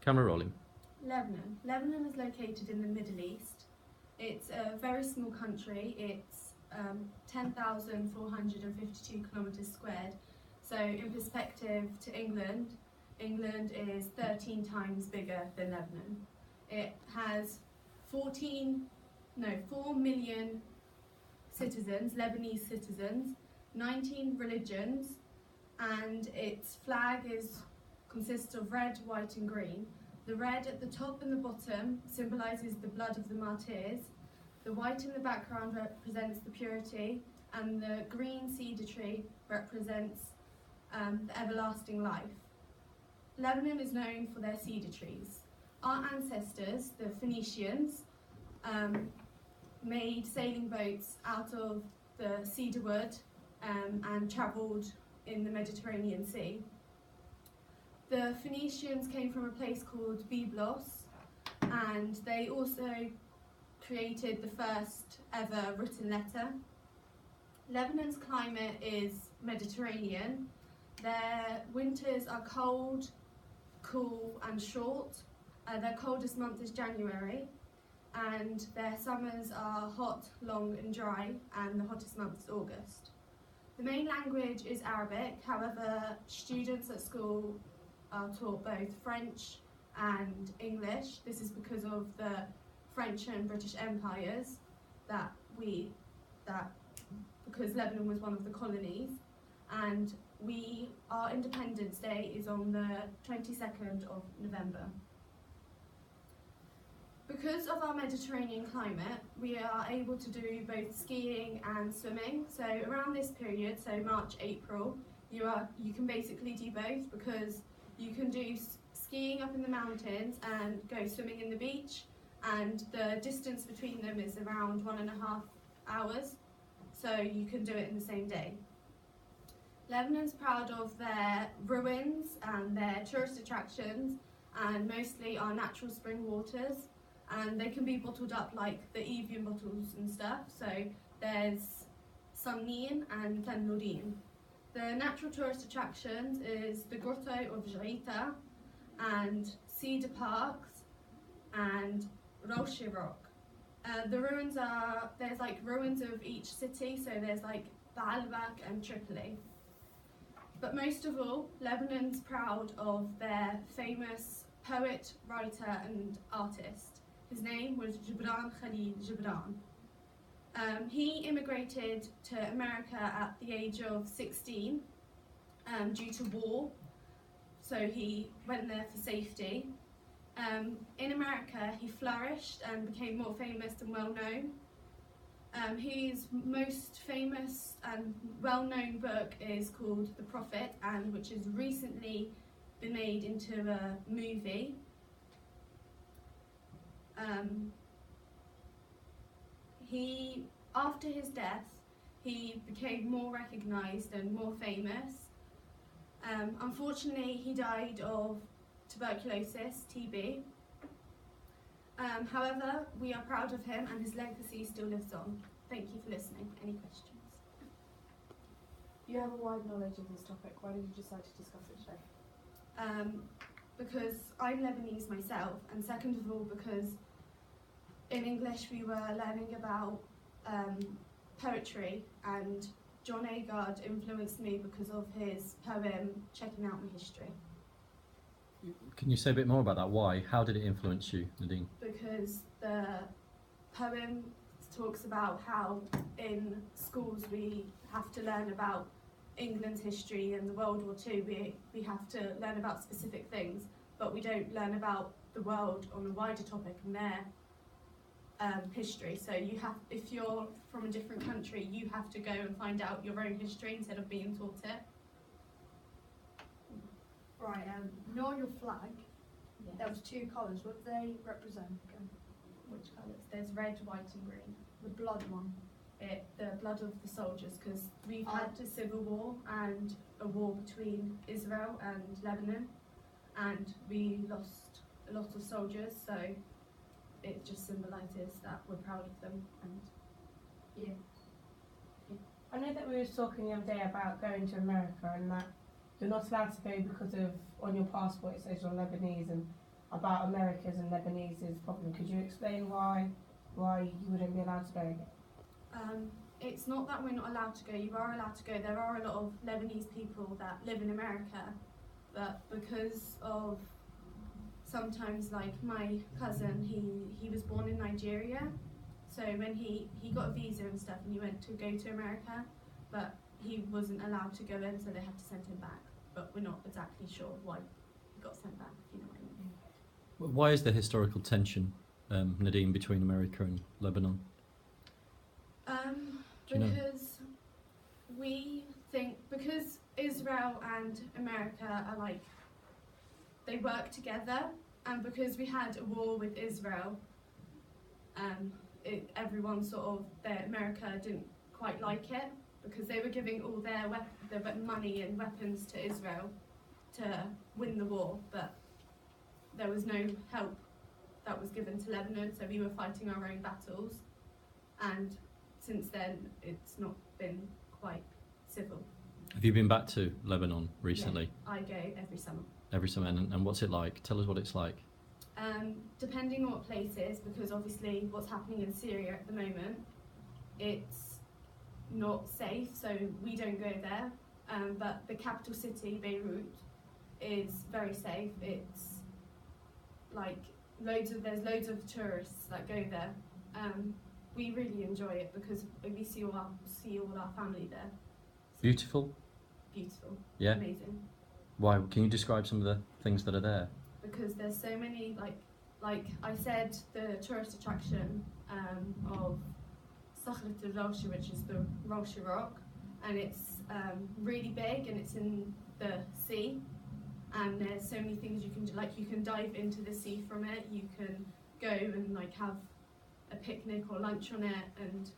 Camera rolling. Lebanon. Lebanon is located in the Middle East. It's a very small country. It's 10,452 kilometres squared. So in perspective to England, England is 13 times bigger than Lebanon. It has 4 million citizens, Lebanese citizens, 19 religions, and its flag consists of red, white and green. The red at the top and the bottom symbolises the blood of the martyrs. The white in the background represents the purity, and the green cedar tree represents the everlasting life. Lebanon is known for their cedar trees. Our ancestors, the Phoenicians, made sailing boats out of the cedar wood and travelled in the Mediterranean Sea. The Phoenicians came from a place called Byblos, and they also created the first ever written letter. Lebanon's climate is Mediterranean. Their winters are cold, cool and short. Their coldest month is January, and their summers are hot, long and dry, and the hottest month is August. The main language is Arabic, however students at school are taught both French and English. This is because of the French and British empires because Lebanon was one of the colonies, and our Independence Day is on the 22nd of November. Because of our Mediterranean climate, we are able to do both skiing and swimming. So around this period, so March, April, you can basically do both, because you can do skiing up in the mountains and go swimming in the beach, and the distance between them is around 1.5 hours, so you can do it in the same day. Lebanon's proud of their ruins and their tourist attractions, and mostly our natural spring waters, and they can be bottled up like the Evian bottles and stuff. So there's Samnin and Tannurin. The natural tourist attractions is the Grotto of Jarita and Cedar Parks and Roche Rock. The ruins there's like ruins of each city, so there's like Baalbek and Tripoli. But most of all, Lebanon's proud of their famous poet, writer and artist. His name was Gibran Khalil Gibran. He immigrated to America at the age of 16 due to war, so he went there for safety. In America, he flourished and became more famous and well known. His most famous and well-known book is called The Prophet, and which has recently been made into a movie. After his death, he became more recognised and more famous. Unfortunately, he died of tuberculosis, TB. However, we are proud of him, and his legacy still lives on. Thank you for listening. Any questions? You have a wide knowledge of this topic. Why did you decide to discuss it today? Because I'm Lebanese myself, and second of all, because in English we were learning about poetry, and John Agard influenced me because of his poem Checking Out My History. Can you say a bit more about that? Why? How did it influence you, Nadine? Because the poem talks about how in schools we have to learn about England's history and the World War II. We have to learn about specific things, but we don't learn about the world on a wider topic and their history. So if you're from a different country, you have to go and find out your own history instead of being taught it. Right, on your flag, Yes. there was 2 colours. What do they represent again? Which colours? There's red, white and green. The blood one. The blood of the soldiers, because we've had a civil war and a war between Israel and Lebanon, and we lost a lot of soldiers, so it just symbolises that we're proud of them. And Yeah. I know that we were talking the other day about going to America, and that you're not allowed to go because of on your passport it says you're Lebanese, and about America's and Lebanese's problem. Could you explain why you wouldn't be allowed to go again? It's not that we're not allowed to go. You are allowed to go. There are a lot of Lebanese people that live in America, but because of sometimes, like my cousin, he was born in Nigeria, so when he got a visa and stuff, and he went to go to America, but he wasn't allowed to go in, so they had to send him back. But we're not exactly sure why he got sent back, if you know what I mean. Why is there historical tension, Nadine, between America and Lebanon? Do you know? Because we think, because Israel and America are like, they work together, and because we had a war with Israel, everyone sort of, America didn't quite like it, because they were giving all their money and weapons to Israel to win the war, but there was no help that was given to Lebanon, so we were fighting our own battles, and since then it's not been quite civil. Have you been back to Lebanon recently? Yeah, I go every summer. Every summer, and what's it like? Tell us what it's like. Depending on what place it is, because obviously what's happening in Syria at the moment, it's not safe, so we don't go there. But the capital city, Beirut, is very safe. It's like there's loads of tourists that go there. We really enjoy it because we see all our family there. Beautiful? Beautiful. Yeah? Amazing. Why? Can you describe some of the things that are there? Because there's so many, like I said, the tourist attraction of Sakhrat al-Rawsha, which is the Rawsha rock, and it's really big and it's in the sea, and there's so many things you can do, like you can dive into the sea from it, you can go and like have a picnic or lunch on it, and